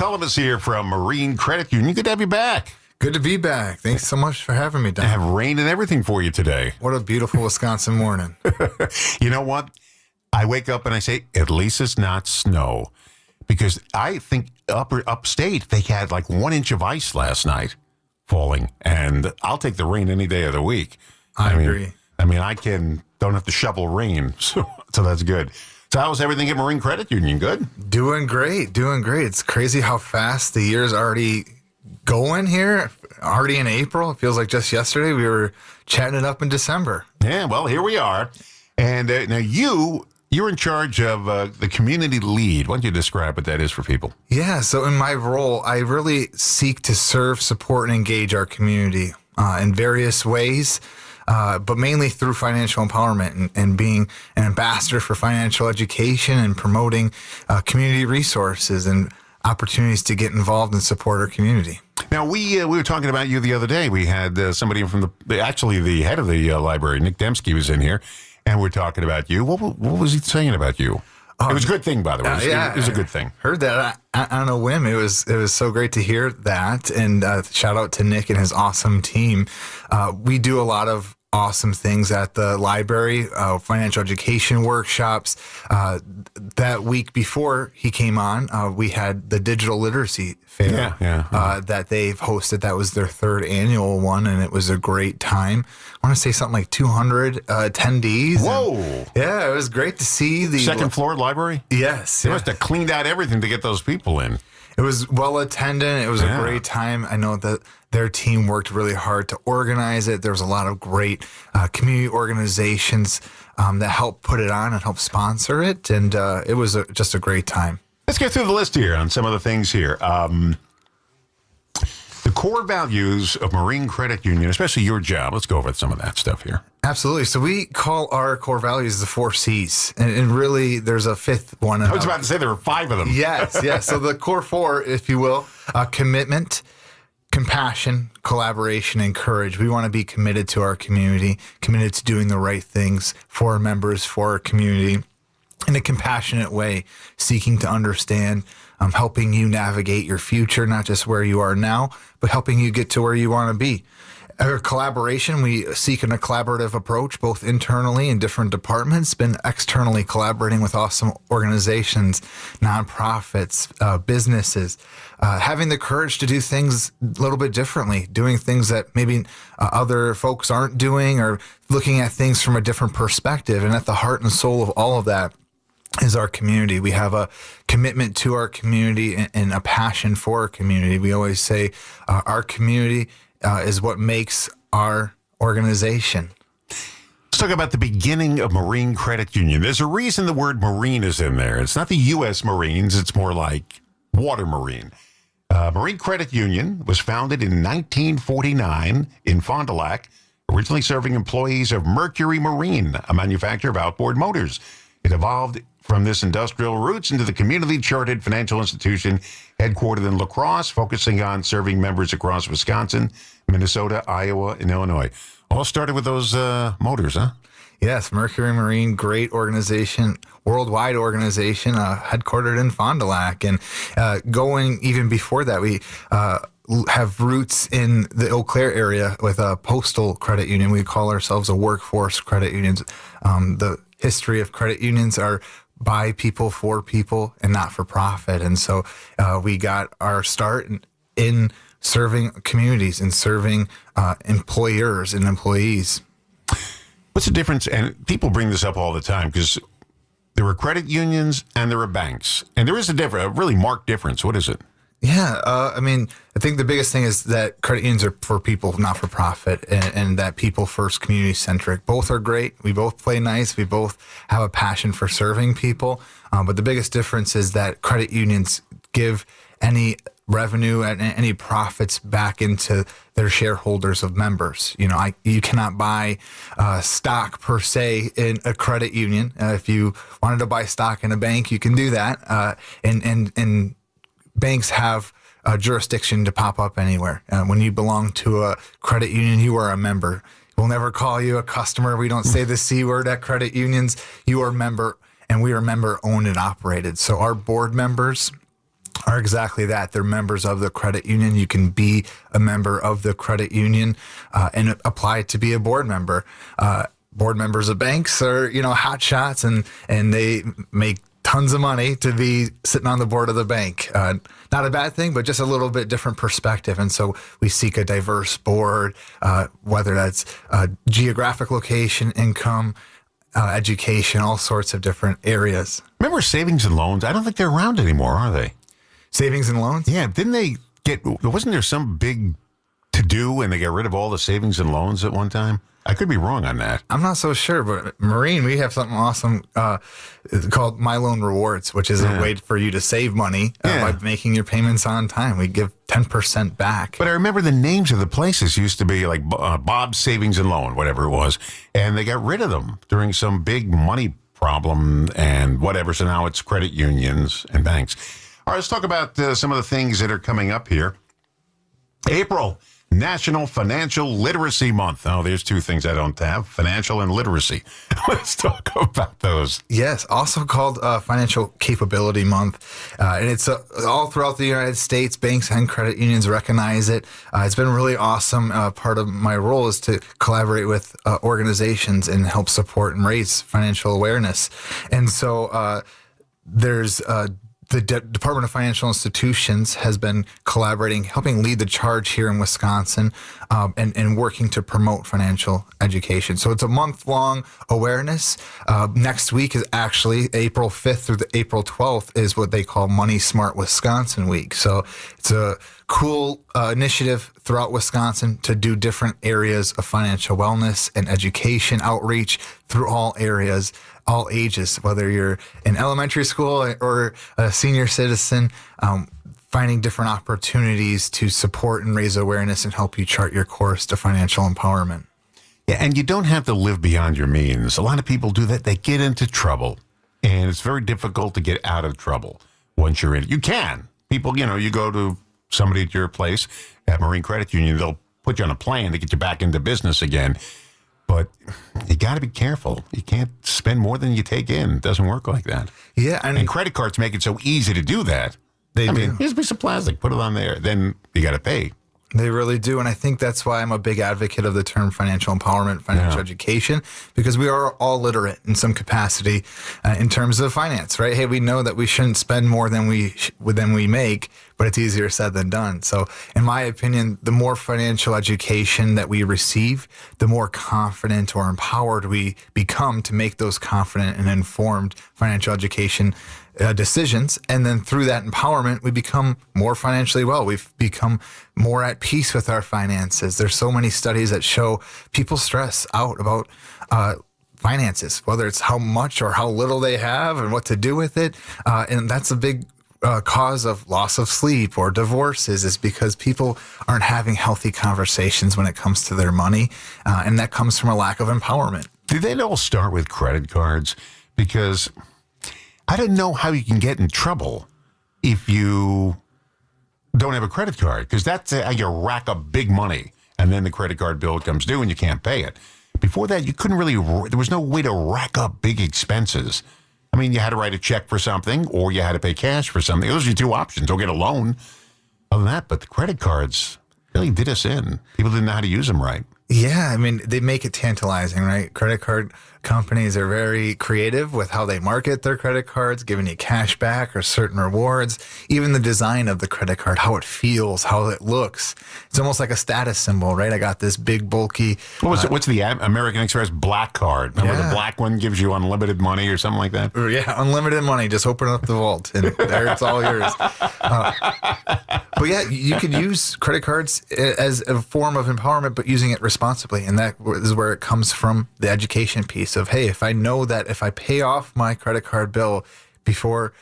McCullum is here from Marine Credit Union. Good to have you back. Good to be back. Thanks so much for having me, Don. I have rain and everything for you today. What a beautiful Wisconsin morning. You know what? I wake up and I say, at least it's not snow. Because I think upstate, they had like 1 inch of ice last night falling. And I'll take the rain any day of the week. I agree. I don't have to shovel rain. So that's good. So how's everything at Marine Credit Union? Good? Doing great. It's crazy how fast the year's already going here. Already in April. It feels like just yesterday we were chatting it up in December. Yeah, well, here we are. And now you're in charge of the community lead. Why don't you describe what that is for people? Yeah, so in my role, I really seek to serve, support, and engage our community in various ways. But mainly through financial empowerment and being an ambassador for financial education and promoting community resources and opportunities to get involved and support our community. Now, we were talking about you the other day. We had somebody from the head of the library, Nick Dembski, was in here, and we're talking about you. What was he saying about you? It was a good thing, by the way. It was a good thing. Heard that on a whim. It was so great to hear that. And shout out to Nick and his awesome team. We do a lot of awesome things at the library, financial education workshops. That week before he came on, we had the digital literacy fair that they've hosted. That was their 3rd annual one, and it was a great time. I want to say something like 200 attendees. Whoa! Yeah, it was great to see the second floor library. Yes, they must have cleaned out everything to get those people in. It was well attended. It was a great time. I know that their team worked really hard to organize it. There was a lot of great community organizations that helped put it on and helped sponsor it. And it was just a great time. Let's get through the list here on some of the things here. The core values of Marine Credit Union, especially your job. Let's go over some of that stuff here. Absolutely. So we call our core values the 4 C's. And really, there's a 5th one. I was about to say there were 5 of them. Yes. So the core 4, if you will, commitment, compassion, collaboration, and courage. We want to be committed to our community, committed to doing the right things for our members, for our community, in a compassionate way, seeking to understand, helping you navigate your future, not just where you are now, but helping you get to where you want to be. Our collaboration, we seek a collaborative approach, both internally in different departments, been externally collaborating with awesome organizations, nonprofits, businesses, having the courage to do things a little bit differently, doing things that maybe other folks aren't doing, or looking at things from a different perspective. And at the heart and soul of all of that is our community. We have a commitment to our community and a passion for our community. We always say our community is what makes our organization. Let's talk about the beginning of Marine Credit Union. There's a reason the word Marine is in there. It's not the U.S. Marines. It's more like Water Marine. Marine Credit Union was founded in 1949 in Fond du Lac, originally serving employees of Mercury Marine, a manufacturer of outboard motors. It evolved from this industrial roots into the community chartered financial institution headquartered in La Crosse, focusing on serving members across Wisconsin, Minnesota, Iowa, and Illinois. All started with those motors, huh? Yes, Mercury Marine, great organization, worldwide organization, headquartered in Fond du Lac. And going even before that, we have roots in the Eau Claire area with a postal credit union. We call ourselves a workforce credit union. The history of credit unions are by people, for people, and not for profit. And so we got our start in serving communities and serving employers and employees. What's the difference? And people bring this up all the time because there are credit unions and there are banks. And there is a really marked difference. What is it? Yeah, I think the biggest thing is that credit unions are for people, not for profit, and that people first, community centric. Both are great. We both play nice. We both have a passion for serving people. But the biggest difference is that credit unions give any revenue and any profits back into their shareholders of members. You cannot buy stock per se in a credit union. If you wanted to buy stock in a bank, you can do that. And banks have a jurisdiction to pop up anywhere. When you belong to a credit union, you are a member. We'll never call you a customer. We don't say the C word at credit unions. You are a member, and we are member owned and operated. So our board members are exactly that. They're members of the credit union. You can be a member of the credit union and apply to be a board member. Board members of banks are, hot shots, and they make tons of money to be sitting on the board of the bank. Not a bad thing, but just a little bit different perspective. And so we seek a diverse board, whether that's geographic location, income, education, all sorts of different areas. Remember savings and loans? I don't think they're around anymore, are they? Savings and loans? Yeah, didn't they wasn't there some big to-do and they got rid of all the savings and loans at one time? I could be wrong on that. I'm not so sure, but Marine, we have something awesome called My Loan Rewards, which is a way for you to save money by making your payments on time. We give 10% back. But I remember the names of the places used to be like Bob's Savings and Loan, whatever it was, and they got rid of them during some big money problem and whatever. So now it's credit unions and banks. All right, let's talk about some of the things that are coming up here. April, National Financial Literacy Month. Oh, there's two things I don't have, financial and literacy. Let's talk about those. Yes, also called Financial Capability Month. And it's all throughout the United States. Banks and credit unions recognize it. It's been really awesome. Part of my role is to collaborate with organizations and help support and raise financial awareness. And so there's the Department of Financial Institutions has been collaborating, helping lead the charge here in Wisconsin, and working to promote financial education. So it's a month-long awareness. Next week is actually April 5th through the April 12th is what they call Money Smart Wisconsin Week. So it's a cool initiative throughout Wisconsin to do different areas of financial wellness and education outreach through all areas, all ages, whether you're in elementary school or a senior citizen, finding different opportunities to support and raise awareness and help you chart your course to financial empowerment. Yeah, and you don't have to live beyond your means. A lot of people do that. They get into trouble, and it's very difficult to get out of trouble once you're in it. You can. People, you go to somebody at your place at Marine Credit Union, they'll put you on a plan to get you back into business again. But you got to be careful. You can't spend more than you take in. It doesn't work like that. Yeah. And credit cards make it so easy to do that. They do. Here's a piece of plastic. Put it on there. Then you got to pay. They really do. And I think that's why I'm a big advocate of the term financial empowerment, financial education, because we are all literate in some capacity in terms of finance, right? Hey, we know that we shouldn't spend more than we make, but it's easier said than done. So in my opinion, the more financial education that we receive, the more confident or empowered we become to make those confident and informed financial education decisions. And then through that empowerment, we become more financially well. We've become more at peace with our finances. There's so many studies that show people stress out about finances, whether it's how much or how little they have and what to do with it. And that's a big cause of loss of sleep or divorces, is because people aren't having healthy conversations when it comes to their money. And that comes from a lack of empowerment. Did they all start with credit cards? Because I don't know how you can get in trouble if you don't have a credit card, because that's how you rack up big money and then the credit card bill comes due and you can't pay it. Before that, you couldn't really, there was no way to rack up big expenses. I mean, you had to write a check for something or you had to pay cash for something. Those are your two options, or get a loan. Other than that, but the credit cards really did us in. People didn't know how to use them right. Yeah, I mean, they make it tantalizing, right? Credit card companies are very creative with how they market their credit cards, giving you cash back or certain rewards. Even the design of the credit card, how it feels, how it looks. It's almost like a status symbol, right? I got this big, bulky... What's the American Express Black Card? Remember the black one gives you unlimited money or something like that? Yeah, unlimited money. Just open up the vault and there it's all yours. But yeah, you could use credit cards as a form of empowerment, but using it responsibly. And that is where it comes from, the education piece of, hey, if I know that if I pay off my credit card bill before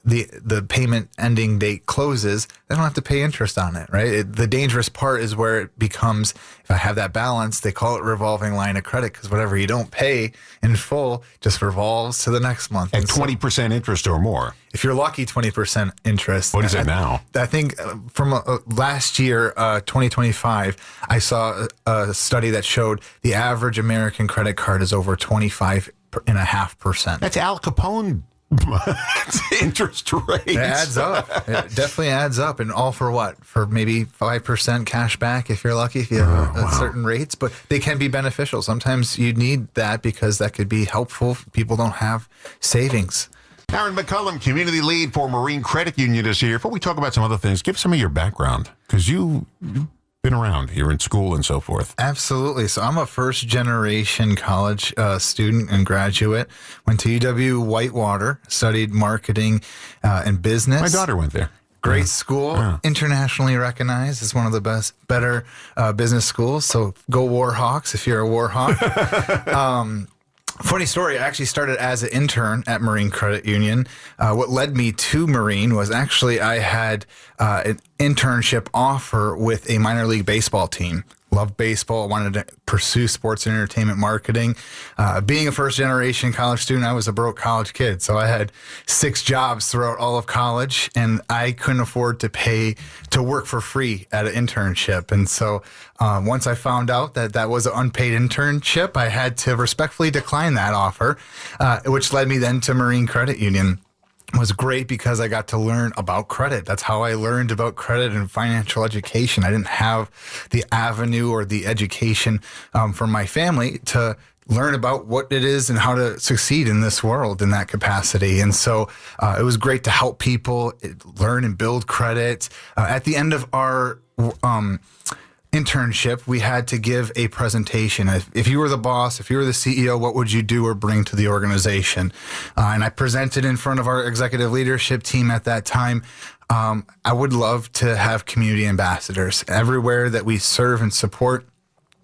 the payment ending date closes, I don't have to pay interest on it, right? The dangerous part is where it becomes, if I have that balance, they call it revolving line of credit, because whatever you don't pay in full just revolves to the next month. At 20% interest or more. If you're lucky, 20% interest. What is it now? I think from last year, 2025, I saw a study that showed the average American credit card is over 25.5%. That's Al Capone interest rates. It adds up. It definitely adds up. And all for what? For maybe 5% cash back if you're lucky, if you have certain rates. But they can be beneficial. Sometimes you need that because that could be helpful if people don't have savings. Aaron McCullum, community lead for Marine Credit Union, is here. Before we talk about some other things, give some of your background, because you've been around here in school and so forth. Absolutely. So I'm a first-generation college student and graduate. Went to UW Whitewater, studied marketing and business. My daughter went there. Great school, internationally recognized as one of the better business schools. So go Warhawks if you're a Warhawk. Funny story, I actually started as an intern at Marine Credit Union. What led me to Marine was actually I had an internship offer with a minor league baseball team. Loved baseball, wanted to pursue sports and entertainment marketing. Being a first-generation college student, I was a broke college kid, so I had 6 jobs throughout all of college, and I couldn't afford to pay to work for free at an internship. And so once I found out that that was an unpaid internship, I had to respectfully decline that offer, which led me then to Marine Credit Union. Was great because I got to learn about credit. That's how I learned about credit and financial education. I didn't have the avenue or the education from my family to learn about what it is and how to succeed in this world in that capacity. And so it was great to help people learn and build credit. At the end of our internship, we had to give a presentation. If you were the boss, if you were the CEO, what would you do or bring to the organization? And I presented in front of our executive leadership team at that time. I would love to have community ambassadors everywhere that we serve and support.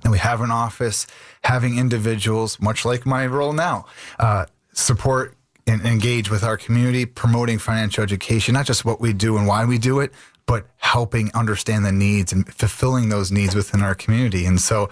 And we have an office, having individuals, much like my role now, support and engage with our community, promoting financial education, not just what we do and why we do it, but helping understand the needs and fulfilling those needs within our community. And so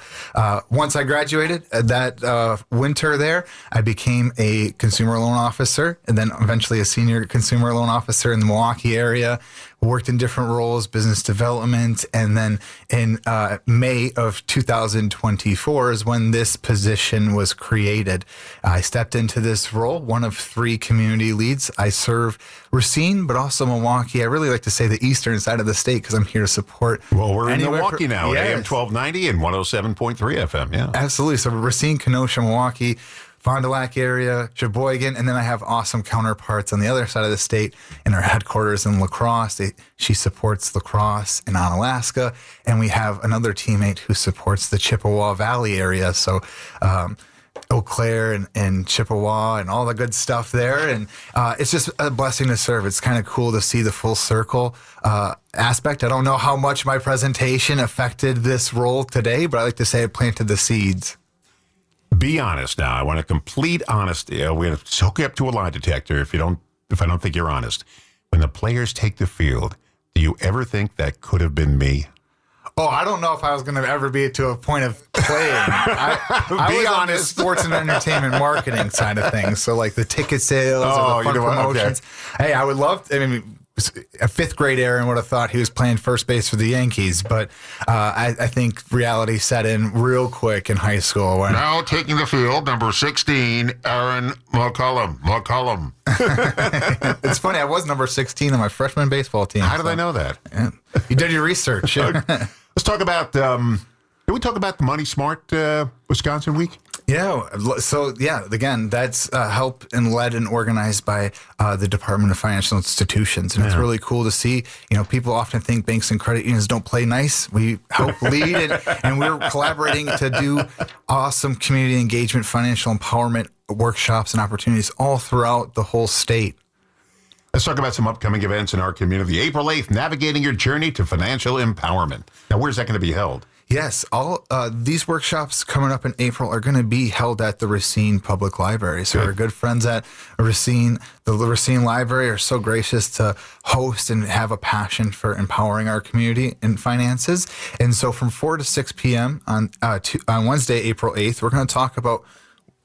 once I graduated that winter there, I became a consumer loan officer and then eventually a senior consumer loan officer in the Milwaukee area, worked in different roles, business development. And then in May of 2024 is when this position was created. I stepped into this role, one of 3 community leads. I serve Racine, but also Milwaukee. I really like to say the eastern side of the state because I'm here to support. Well, we're in Milwaukee now, yes. AM 1290 and 107.3 FM. Yeah, absolutely. So Racine, Kenosha, Milwaukee, Fond du Lac area, Sheboygan, and then I have awesome counterparts on the other side of the state in our headquarters in La Crosse. She supports La Crosse in Onalaska, and we have another teammate who supports the Chippewa Valley area. So Eau Claire and Chippewa and all the good stuff there. And it's just a blessing to serve. It's kind of cool to see the full circle aspect. I don't know how much my presentation affected this role today, but I like to say it planted the seeds. Be honest now. I want a complete honesty. We're going to hook you up to a lie detector if I don't think you're honest. When the players take the field, do you ever think that could have been me? Oh, I don't know if I was going to ever be to a point of playing. I was honest. On the sports and entertainment marketing side of things. So like the ticket sales or the fun promotions. Okay. Hey, I would love to, a 5th grade Aaron would have thought he was playing first base for the Yankees, but I think reality set in real quick in high school. Now taking the field, number 16, Aaron McCullum. It's funny, I was number 16 on my freshman baseball team. How did I know that? Yeah. You did your research. Let's talk about, did we talk about the Money Smart Wisconsin Week? Yeah. So, again, that's helped and led and organized by the Department of Financial Institutions. And it's really cool to see, people often think banks and credit unions don't play nice. We help lead it, and we're collaborating to do awesome community engagement, financial empowerment workshops and opportunities all throughout the whole state. Let's talk about some upcoming events in our community. April 8th, Navigating Your Journey to Financial Empowerment. Now, where's that going to be held? Yes, all these workshops coming up in April are going to be held at the Racine Public Library. So our good friends at Racine, the Racine Library, are so gracious to host and have a passion for empowering our community in finances. And so from 4 to 6 p.m. on Wednesday, April 8th, we're going to talk about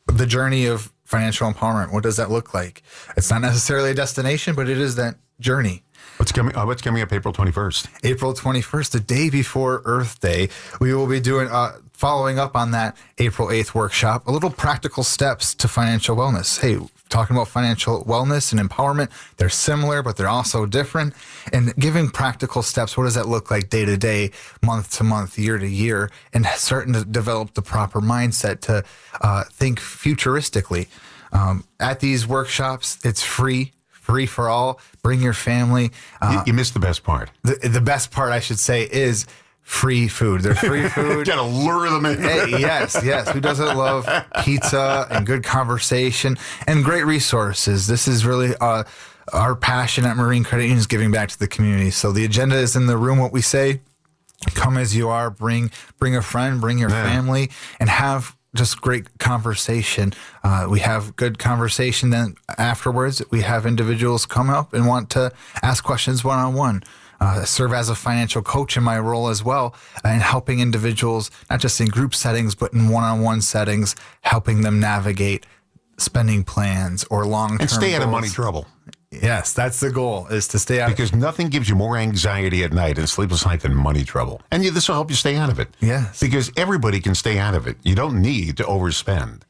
the journey of financial empowerment. What does that look like? It's not necessarily a destination, but it is that journey. What's coming up April 21st? April 21st, the day before Earth Day, we will be doing following up on that April 8th workshop, a little practical steps to financial wellness. Hey, talking about financial wellness and empowerment, they're similar, but they're also different. And giving practical steps, what does that look like day to day, month to month, year to year, and starting to develop the proper mindset to think futuristically. At these workshops, it's free for all. Bring your family. You missed the best part. The best part, I should say, is free food. They're free food. Got to lure them in. Hey, yes. Who doesn't love pizza and good conversation and great resources? This is really our passion at Marine Credit Union is giving back to the community. So the agenda is in the room. What we say, come as you are. Bring a friend. Bring your family, and have just great conversation. We have good conversation. Then afterwards, we have individuals come up and want to ask questions one-on-one. Serve as a financial coach in my role as well, and helping individuals, not just in group settings, but in one-on-one settings, helping them navigate spending plans or long-term And stay out of goals. money trouble. Yes, that's the goal, is to stay out. Because nothing gives you more anxiety at night and sleepless night than money trouble. And this will help you stay out of it. Yes. Because everybody can stay out of it. You don't need to overspend.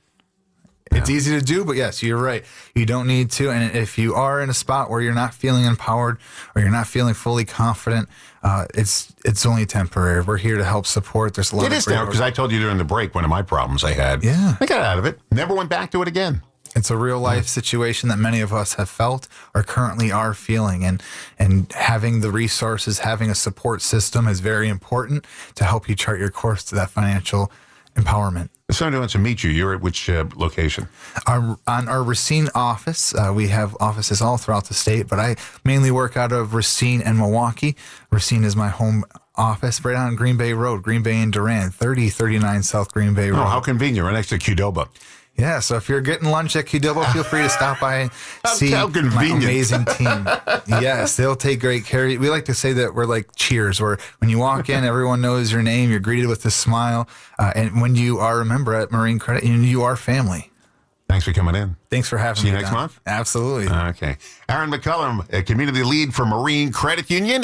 It's easy to do, but yes, you're right. You don't need to. And if you are in a spot where you're not feeling empowered or you're not feeling fully confident, it's only temporary. We're here to help support. There's a lot It of is great now, because I told you during the break one of my problems I had. Yeah. I got out of it. Never went back to it again. It's a real life situation that many of us have felt or currently are feeling. And having the resources, having a support system is very important to help you chart your course to that financial empowerment. If somebody wants to meet you, you're at which location? On our Racine office, we have offices all throughout the state, but I mainly work out of Racine and Milwaukee. Racine is my home office right on Green Bay Road, Green Bay and Durand, 3039 South Green Bay Road. Oh, how convenient. Right next to Qdoba. Yeah, so if you're getting lunch at Qdoba, feel free to stop by and see How my convenient. amazing team. Yes, they'll take great care of you. We like to say that we're like Cheers, where when you walk in, everyone knows your name, you're greeted with a smile, and when you are a member at Marine Credit Union, you are family. Thanks for coming in. Thanks for having See me. you next Don. month? Absolutely. Okay. Aaron McCullum, a community lead for Marine Credit Union.